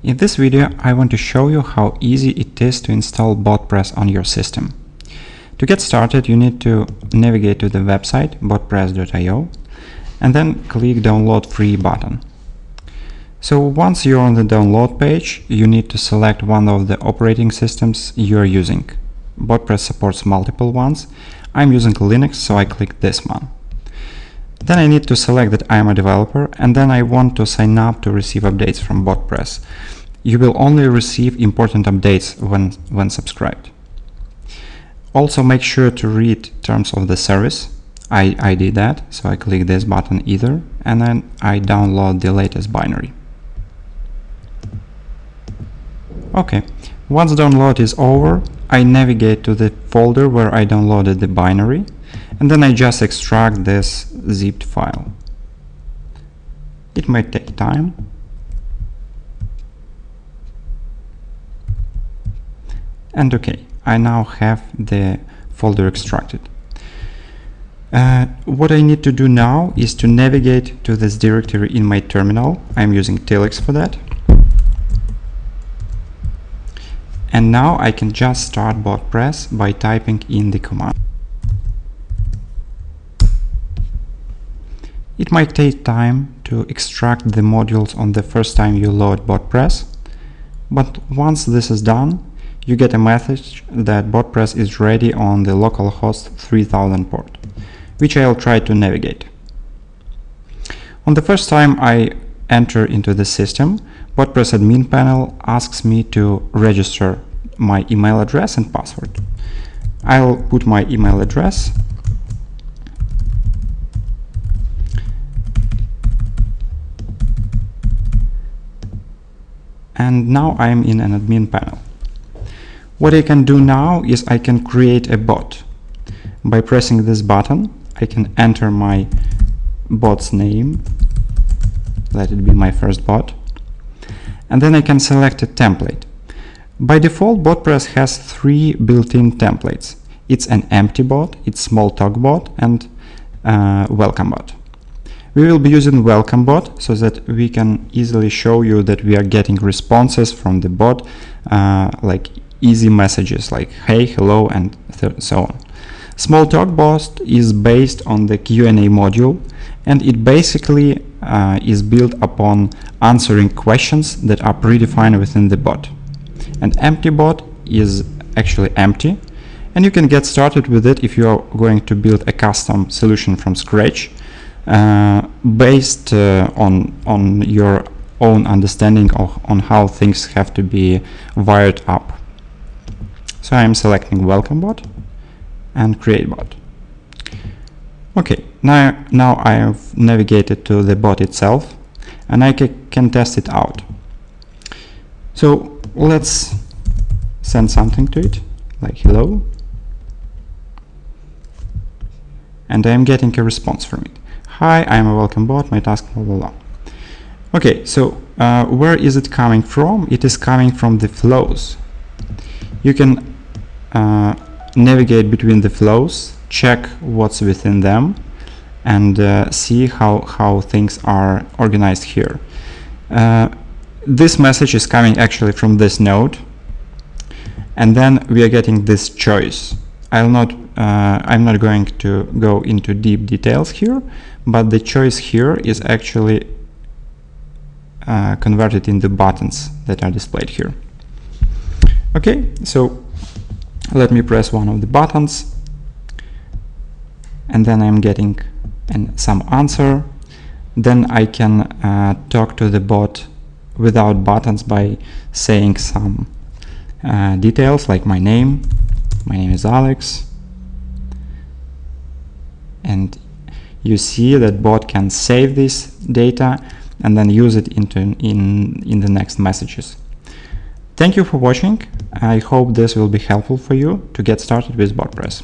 In this video, I want to show you how easy it is to install Botpress on your system. To get started, you need to navigate to the website botpress.io and then click Download Free button. So once you're on the download page, you need to select one of the operating systems you're using. Botpress supports multiple ones. I'm using Linux, so I click this one. Then I need to select that I am a developer, and then I want to sign up to receive updates from Botpress. You will only receive important updates when subscribed. Also make sure to read terms of the service. I did that, so I click this button either, and then I download the latest binary. Okay, once download is over, I navigate to the folder where I downloaded the binary, and then I just extract this zipped file. It might take time. And okay, I now have the folder extracted. What I need to do now is to navigate to this directory in my terminal. I'm using Tilix for that. And now I can just start Botpress by typing in the command. It might take time to extract the modules on the first time you load Botpress, but once this is done, you get a message that Botpress is ready on the localhost 3000 port, which I'll try to navigate. On the first time I enter into the system, Botpress admin panel asks me to register my email address and password. I'll put my email address and now I'm in an admin panel. What I can do now is I can create a bot. By pressing this button, I can enter my bot's name, let it be my first bot, and then I can select a template. By default, Botpress has 3 built-in templates. It's an empty bot, it's small talk bot, and welcome bot. We will be using welcome bot so that we can easily show you that we are getting responses from the bot, like easy messages like hey, hello, and so on. Small talk bot is based on the Q&A module, and it basically is built upon answering questions that are predefined within the bot. An empty bot is actually empty, and you can get started with it if you are going to build a custom solution from scratch, based on your own understanding on how things have to be wired up. So I'm selecting welcome bot and create bot. Okay, now I have navigated to the bot itself, and I can test it out. So let's send something to it, like hello, and I am getting a response from it. Hi, I am a welcome bot, my task, blah, blah, blah. Okay, so where is it coming from? It is coming from the flows. You can navigate between the flows, check what's within them, and see how things are organized here. This message is coming actually from this node, and then we are getting this choice. I'm not going to go into deep details here, but the choice here is actually converted into buttons that are displayed here. Okay, so let me press one of the buttons, and then I'm getting some answer. Then I can talk to the bot without buttons by saying some details like my name is Alex, and you see that bot can save this data and then use it in the next messages. Thank you for watching. I hope this will be helpful for you to get started with Botpress.